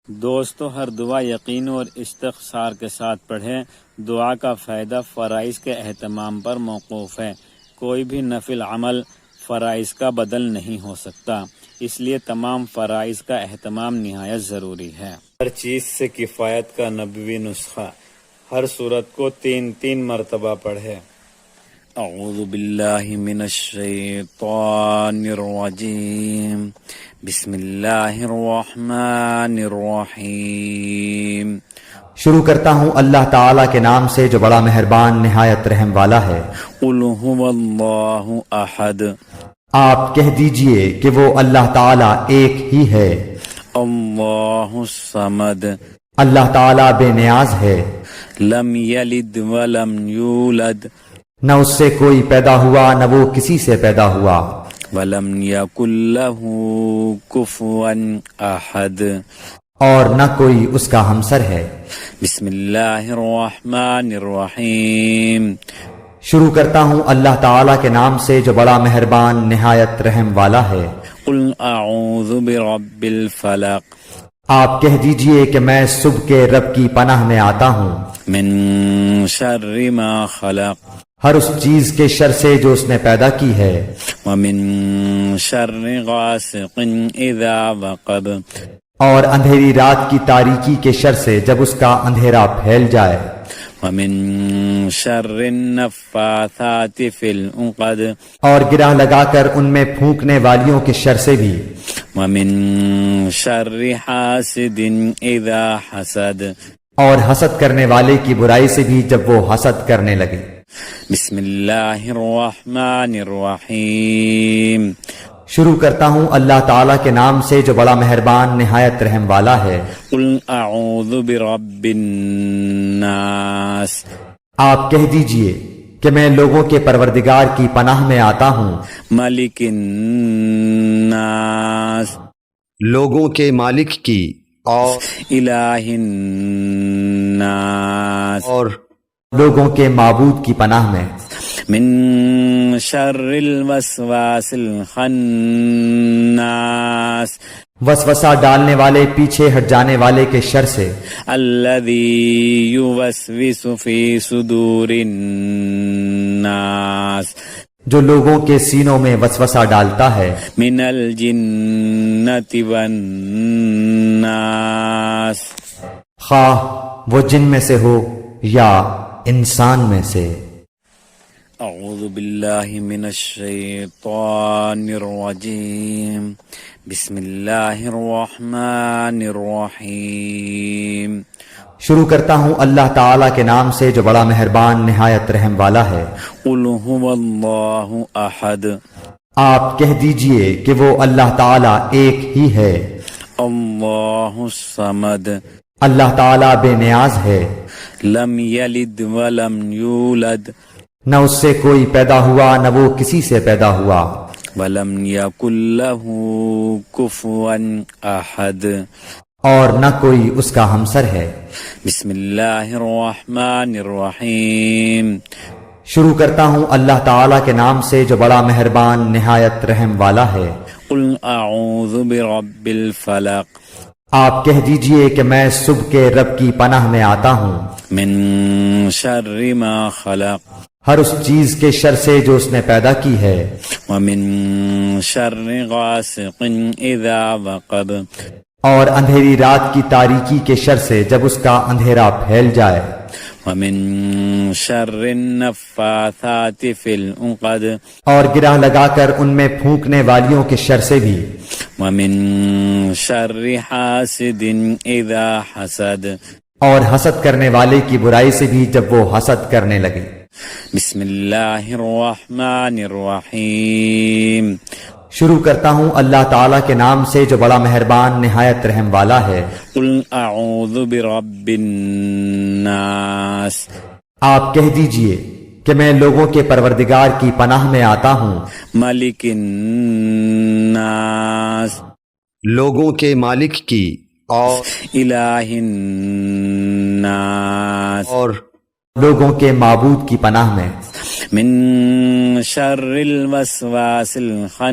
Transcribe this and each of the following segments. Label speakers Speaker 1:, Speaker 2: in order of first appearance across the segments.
Speaker 1: دوستو، ہر دعا یقین اور استغفار کے ساتھ پڑھیں۔ دعا کا فائدہ فرائض کے اہتمام پر موقوف ہے۔ کوئی بھی نفل عمل فرائض کا بدل نہیں ہو سکتا، اس لیے تمام فرائض کا اہتمام نہایت ضروری ہے۔ ہر چیز سے کفایت کا نبوی نسخہ، ہر سورت کو 3 مرتبہ پڑھے۔ اعوذ باللہ من الشیطان الرجیم، بسم اللہ الرحمن الرحیم۔
Speaker 2: شروع کرتا ہوں اللہ تعالیٰ کے نام سے جو بڑا مہربان نہایت رحم والا ہے۔
Speaker 1: قل هو اللہ احد،
Speaker 2: آپ کہہ دیجئے کہ وہ اللہ تعالیٰ ایک ہی ہے۔
Speaker 1: اللہ الصمد،
Speaker 2: اللہ تعالیٰ بے نیاز ہے،
Speaker 1: لم یلد ولم یولد
Speaker 2: نہ اس سے کوئی پیدا ہوا نہ وہ کسی سے پیدا ہوا،
Speaker 1: ولم یکن لہ کفوا احد،
Speaker 2: اور نہ کوئی اس کا ہمسر ہے۔
Speaker 1: بسم اللہ الرحمن الرحیم۔
Speaker 2: شروع کرتا ہوں اللہ تعالیٰ کے نام سے جو بڑا مہربان نہایت رحم والا ہے۔
Speaker 1: قل اعوذ برب الفلق،
Speaker 2: آپ کہہ دیجئے کہ میں صبح کے رب کی پناہ میں آتا ہوں،
Speaker 1: من شر ما خلق،
Speaker 2: ہر اس چیز کے شر سے جو اس نے پیدا کی ہے،
Speaker 1: ومن شر غاسق اذا وقب،
Speaker 2: اور اندھیری رات کی تاریکی کے شر سے جب اس کا اندھیرا پھیل جائے،
Speaker 1: ومن شر النفاثات فی العقد،
Speaker 2: اور گرہ لگا کر ان میں پھونکنے والیوں کے شر سے بھی،
Speaker 1: ومن شر حاسد اذا حسد،
Speaker 2: اور حسد کرنے والے کی برائی سے بھی جب وہ حسد کرنے لگے۔
Speaker 1: بسم اللہ الرحمن الرحیم۔
Speaker 2: شروع کرتا ہوں اللہ تعالیٰ کے نام سے جو بڑا مہربان نہایت رحم والا ہے۔
Speaker 1: قل اعوذ برب الناس،
Speaker 2: آپ کہہ دیجئے کہ میں لوگوں کے پروردگار کی پناہ میں آتا ہوں،
Speaker 1: ملک الناس،
Speaker 2: لوگوں کے مالک کی، اور
Speaker 1: الہ الناس،
Speaker 2: اور لوگوں کے معبود کی پناہ میں،
Speaker 1: من شر الوسواس الخناس،
Speaker 2: وسوسہ ڈالنے والے پیچھے ہٹ جانے والے کے شر سے،
Speaker 1: الذی یوسوس فی صدور الناس،
Speaker 2: جو لوگوں کے سینوں میں وسوسہ ڈالتا ہے،
Speaker 1: من الجنۃ والناس،
Speaker 2: خواہ وہ جن میں سے ہو یا انسان میں سے۔
Speaker 1: اعوذ باللہ من الشیطان الرجیم، بسم اللہ الرحمن الرحیم۔
Speaker 2: شروع کرتا ہوں اللہ تعالیٰ کے نام سے جو بڑا مہربان نہایت رحم والا ہے۔
Speaker 1: قل هو اللہ احد،
Speaker 2: آپ کہہ دیجئے کہ وہ اللہ تعالیٰ ایک ہی ہے۔
Speaker 1: اللہ الصمد،
Speaker 2: اللہ تعالیٰ بے نیاز ہے،
Speaker 1: لم یلد ولم یولد
Speaker 2: نہ اس سے کوئی پیدا ہوا نہ وہ کسی سے پیدا ہوا،
Speaker 1: ولم یکن لہ کفوا احد،
Speaker 2: اور نہ کوئی اس کا ہمسر ہے۔
Speaker 1: بسم اللہ الرحمن الرحیم۔
Speaker 2: شروع کرتا ہوں اللہ تعالیٰ کے نام سے جو بڑا مہربان نہایت رحم والا ہے۔
Speaker 1: قل اعوذ برب الفلق،
Speaker 2: آپ کہہ دیجئے کہ میں صبح کے رب کی پناہ میں آتا ہوں،
Speaker 1: من شر ما خلق،
Speaker 2: ہر اس چیز کے شر سے جو اس نے پیدا کی ہے،
Speaker 1: ومن شر غاسق اذا وقب،
Speaker 2: اور اندھیری رات کی تاریکی کے شر سے جب اس کا اندھیرا پھیل جائے،
Speaker 1: ومن شر النفاثات فی العقد،
Speaker 2: اور گرہ لگا کر ان میں پھونکنے والیوں کے شر سے بھی،
Speaker 1: ومن شر حاسد اذا حسد،
Speaker 2: اور حسد کرنے والے کی برائی سے بھی جب وہ حسد کرنے لگے۔
Speaker 1: بسم اللہ الرحمن الرحیم۔
Speaker 2: شروع کرتا ہوں اللہ تعالیٰ کے نام سے جو بڑا مہربان نہایت رحم والا ہے۔
Speaker 1: قل اعوذ برب الناس،
Speaker 2: آپ کہہ دیجئے کہ میں لوگوں کے پروردگار کی پناہ میں آتا ہوں،
Speaker 1: ملک الناس،
Speaker 2: لوگوں کے مالک کی، اور
Speaker 1: الہ الناس،
Speaker 2: اور لوگوں کے معبود کی پناہ میں،
Speaker 1: من شر الوسواس الخناس،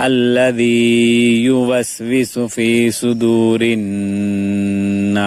Speaker 1: الذي يوسوس في صدور الناس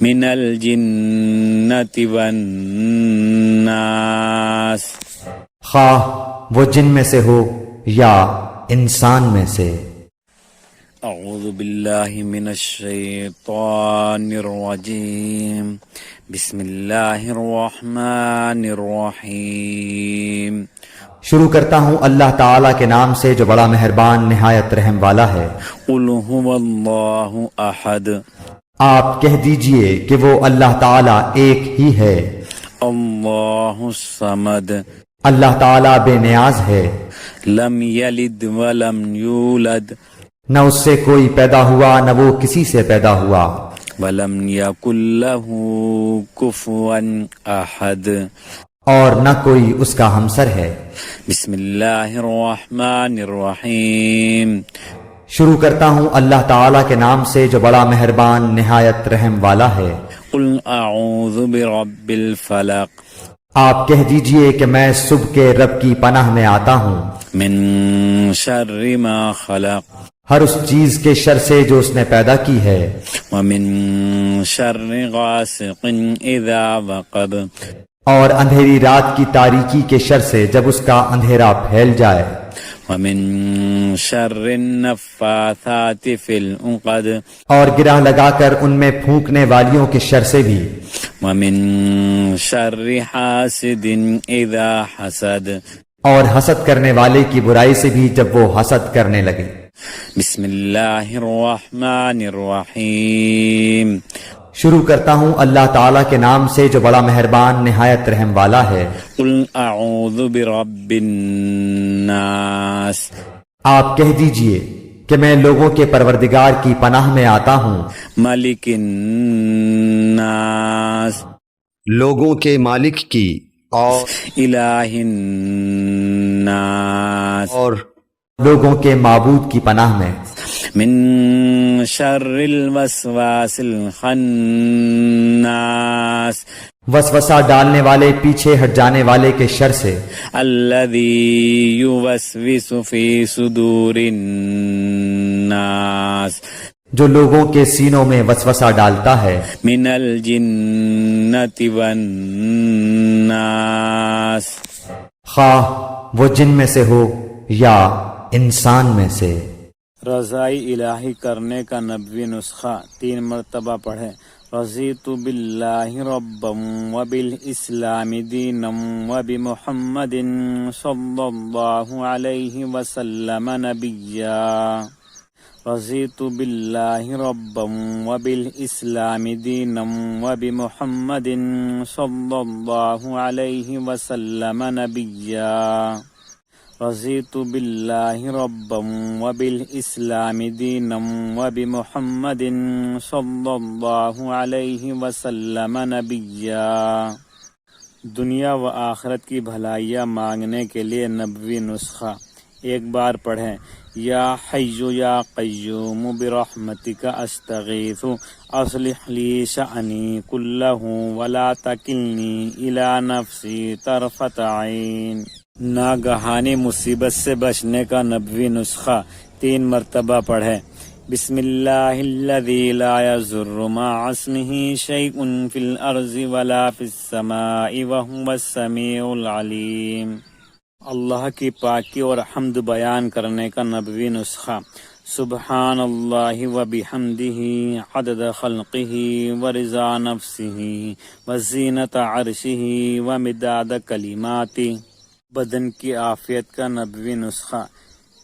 Speaker 1: من الجنة والناس
Speaker 2: خواہ وہ جن میں سے ہو یا انسان میں سے
Speaker 1: اعوذ باللہ من الشیطان الرجیم بسم اللہ الرحمن الرحیم
Speaker 2: شروع کرتا ہوں اللہ تعالیٰ کے نام سے جو بڑا مہربان نہایت رحم والا ہے
Speaker 1: قل هو اللہ احد
Speaker 2: آپ کہہ دیجئے کہ وہ اللہ تعالیٰ ایک ہی ہے
Speaker 1: اللہ الصمد
Speaker 2: اللہ تعالیٰ بے نیاز ہے
Speaker 1: لم یلد ولم یولد
Speaker 2: نہ اس سے کوئی پیدا ہوا نہ وہ کسی سے پیدا ہوا
Speaker 1: ولم یکن لہ کفوا احد
Speaker 2: اور نہ کوئی اس کا ہمسر ہے
Speaker 1: بسم اللہ الرحمن الرحیم
Speaker 2: شروع کرتا ہوں اللہ تعالیٰ کے نام سے جو بڑا مہربان نہایت رحم والا ہے
Speaker 1: قل اعوذ برب الفلق
Speaker 2: آپ کہہ دیجئے کہ میں صبح کے رب کی پناہ میں آتا ہوں
Speaker 1: من شر ما خلق
Speaker 2: ہر اس چیز کے شر سے جو اس نے پیدا کی ہے
Speaker 1: ومن شر غاسق اذا وقب
Speaker 2: اور اندھیری رات کی تاریکی کے شر سے جب اس کا اندھیرا پھیل جائے
Speaker 1: ومن شر النفاثات فی العقد
Speaker 2: اور گرہ لگا کر ان میں پھونکنے والیوں کے شر سے بھی
Speaker 1: ومن شر حاسد اذا حسد
Speaker 2: اور حسد کرنے والے کی برائی سے بھی جب وہ حسد کرنے لگے
Speaker 1: بسم اللہ الرحمن الرحیم
Speaker 2: شروع کرتا ہوں اللہ تعالیٰ کے نام سے جو بڑا مہربان نہایت رحم والا ہے
Speaker 1: قل اعوذ برب الناس
Speaker 2: آپ کہہ دیجئے کہ میں لوگوں کے پروردگار کی پناہ میں آتا ہوں
Speaker 1: ملک الناس
Speaker 3: لوگوں کے مالک کی اور
Speaker 1: الہ الناس
Speaker 3: اور
Speaker 2: لوگوں کے معبود کی پناہ میں
Speaker 1: من شر الوسواس الخناس
Speaker 2: وسوسہ ڈالنے والے پیچھے ہٹ جانے والے کے شر سے
Speaker 1: الذي يوسوس في صدور الناس
Speaker 2: جو لوگوں کے سینوں میں وسوسہ ڈالتا ہے
Speaker 1: من الجنة والناس
Speaker 2: خواہ وہ جن میں سے ہو یا انسان میں سے
Speaker 1: رضائی الہی کرنے کا نبوی نسخہ 3 مرتبہ پڑھے رضیت باللہ ربا وبالاسلام دینا وبمحمد صلی اللہ علیہ وسلم نبیا رضیت باللہ ربا وبالاسلام دینا وبمحمد صلی اللہ علیہ وسلم نبیا رضیت باللہ ربا وبالاسلام دینا وبمحمد صلی اللہ علیہ وسلم نبیا دنیا و آخرت کی بھلائیاں مانگنے کے لیے نبوی نسخہ ایک بار پڑھیں یا حی یا قیوم برحمتک استغیث اصلح لی شأنی کلہ ولا تکلنی الی نفسی طرفۃ عین ناگہانی مصیبت سے بچنے کا نبوی نسخہ 3 مرتبہ پڑھیں بسم اللہ الذی لا یضر مع اسمہ شیء فی الارض ولا فی السماء وہو السمیع العلیم اللہ کی پاکی اور حمد بیان کرنے کا نبوی نسخہ سبحان اللہ وبحمدہ عدد خلقہ ورضا نفسہ وزینت عرشہ ومداد کلماتہ بدن کی عافیت کا نبوی نسخہ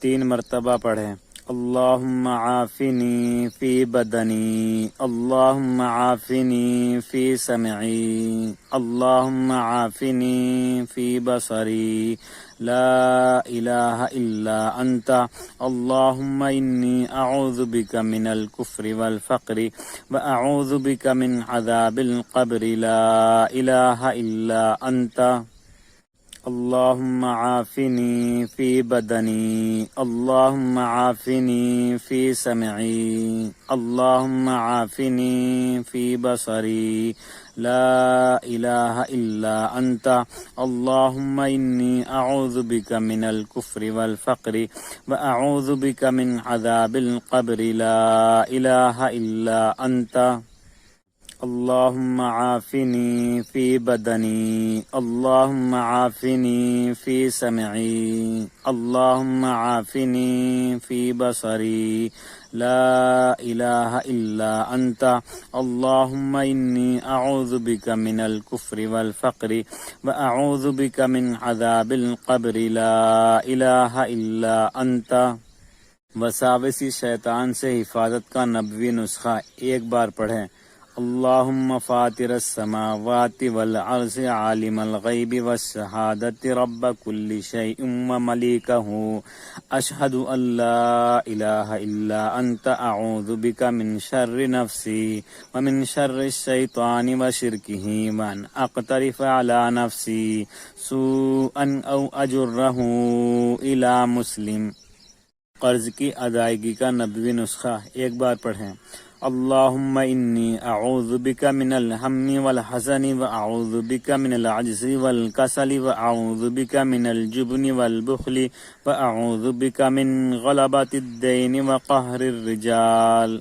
Speaker 1: 3 مرتبہ پڑھیں اللہم عافنی فی بدنی اللہم عافنی فی سمعی اللہم عافنی فی بصری لا الہ الا انت اللہم انی اعوذ بک من الکفر والفقر واعوذ بک من عذاب القبر لا الہ الا انت اللهم عافني في بدني، اللهم عافني في سمعي، اللهم عافني في بصري، لا إله إلا أنت، اللهم إني أعوذ بك من الكفر والفقر وأعوذ بك من عذاب القبر، لا إله إلا أنت. اللهم عافني في بدني، اللهم عافني في سمعي، اللهم عافني في بصري، لا إله إلا أنت، اللهم إني أعوذ بك من الكفر والفقر وأعوذ بك من عذاب القبر، لا إله إلا أنت. وساوسی شیطان سے حفاظت کا نبوی نسخہ ایک بار پڑھیں. اللہم فاطر السماوات والارض عالم الغیب والشہادت رب کل شیء وملیکہ اشہد ان لا الہ الا انت اعوذ بک من شر نفسی ومن شر الشیطان وشرکہ وان اقترف علی نفسی سوءا او اجرہ الی مسلم. قرض کی ادائیگی کا نبوی نسخہ ایک بار پڑھیں. اللہم انی اعوذ بک من الہم والحزن واعوذ بک من العجز والکسل واعوذ بک من الجبن والبخل واعوذ بک من غلبۃ الدین وقہر الرجال.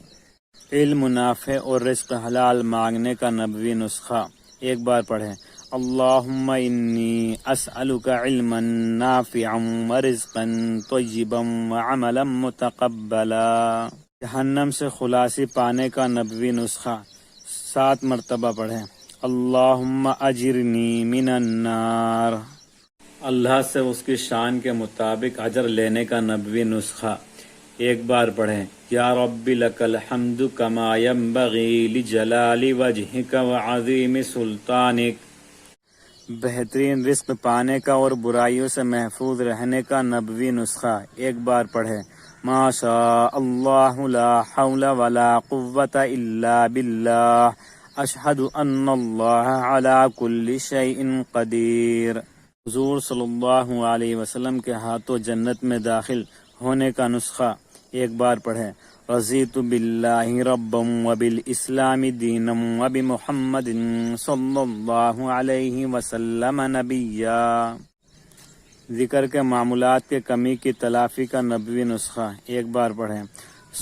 Speaker 1: علم نافع اور رزق حلال مانگنے کا نبوی نسخہ ایک بار پڑھیں. اللہم انی اسألک علما نافعا ورزقا طیبا وعملا متقبلا. جہنم سے خلاصی پانے کا نبوی نسخہ 7 مرتبہ پڑھیں. اللہم اجرنی من النار. اللہ سے اس کی شان کے مطابق اجر لینے کا نبوی نسخہ ایک بار پڑھیں. یا رب لک الحمد کما ینبغی لجلال وجہک وعظیم سلطانک. بہترین رزق پانے کا اور برائیوں سے محفوظ رہنے کا نبوی نسخہ ایک بار پڑھیں. ما شاء اللہ لا حول ولا قوة الا باللہ اشہد ان اللہ علی کل شیء قدیر. حضور صلی اللہ علیہ وسلم کے ہاتھوں جنت میں داخل ہونے کا نسخہ ایک بار پڑھیں. رضیت باللہ ربا وبالاسلام دینا وبمحمد صلی اللہ علیہ وسلم نبیا. ذکر کے معمولات کے کمی کی تلافی کا نبوی نسخہ ایک بار پڑھیں.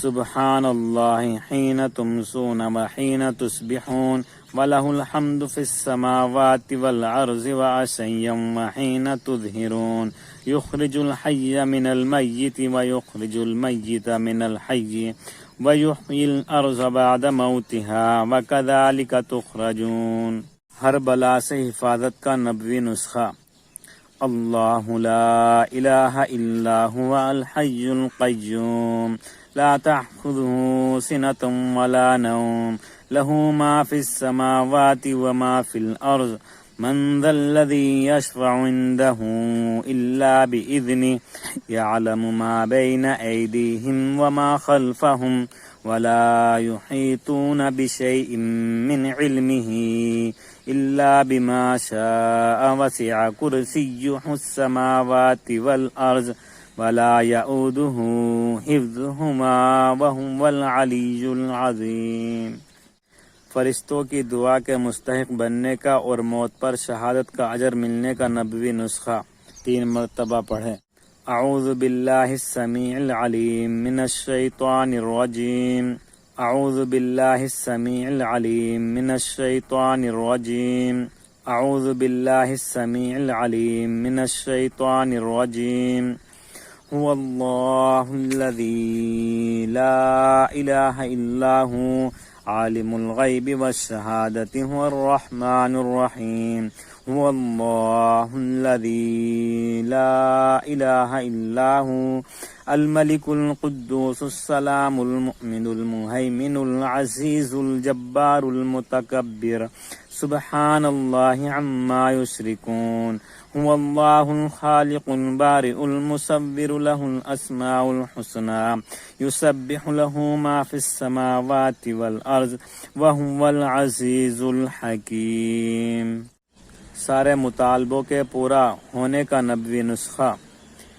Speaker 1: سبحان اللہ حین تمسون وحین تصبحون ولہ الحمد فی السماوات والارض وعشیا وحین تظہرون. یخرج الحی من المیت ویخرج المیت من الحی ویحیی الارض بعد موتها وکذالک تخرجون. ہر بلا سے حفاظت کا نبوی نسخہ. اللہ لا الہ الا هو الحی القیوم لا تأخذه سنة ولا نوم له ما في السماوات وما في الأرض من ذا الذي يشفع عنده إلا بإذنه يعلم ما بين أيديهم وما خلفهم ولا يحيطون بشيء من علمه إلا بما شاء وسع كرسيه السماوات والأرض ولا يؤوده حفظهما وهو العلي العظيم. فرشتوں کی دعا کے مستحق بننے کا اور موت پر شہادت کا اجر ملنے کا نبوی نسخہ 3 مرتبہ پڑھیں. اعوذ باللہ السمیع العلیم من الشیطان الرجیم. اعوذ باللہ السمیع العلیم من الشیطان الرجیم. اعوذ باللہ السمیع العلیم من الشیطان الرجیم. هو اللہ الذی لا الہ الا هو عالم الغیب والشہادۃ هو الرحمن الرحیم. هو اللہ الذی لا الہ الا هو الملك القدوس السلام المؤمن المهيمن العزيز الجبار المتكبر سبحان الله عما يشركون. هو الله الخالق البارئ المصور له الأسماء الحسنى يسبح له ما في السماوات والأرض وهو العزيز الحكيم. سارے مطالبوں کے پورا ہونے کا نبوی نسخہ۔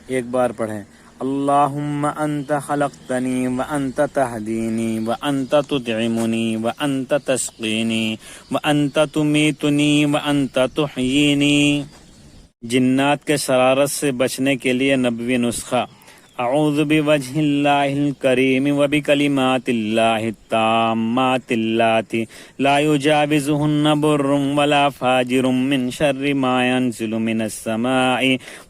Speaker 1: ایک بار پڑھیں، اللہم انت خلقتنی وانت تہدینی وانت تطعمنی وانت تسقینی وانت تمیتنی وانت تحیینی۔ جنات کے شرارت سے بچنے کے لیے نبوی نسخہ، اعوذ بوجہ اللہ الکریم وبکلمات اللہ التامات اللاتی لا یجاوزہن بر ولا فاجر من شر ما ينزل من السماء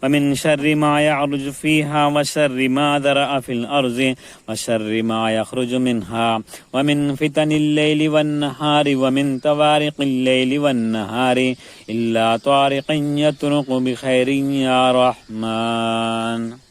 Speaker 1: ومن شر ما يعرج فيها وشر ما ذرأ في الأرض وشر ما يخرج منها ومن فتن الليل والنهار ومن طوارق الليل والنهار إلا طارق يطرق بخير يا رحمن۔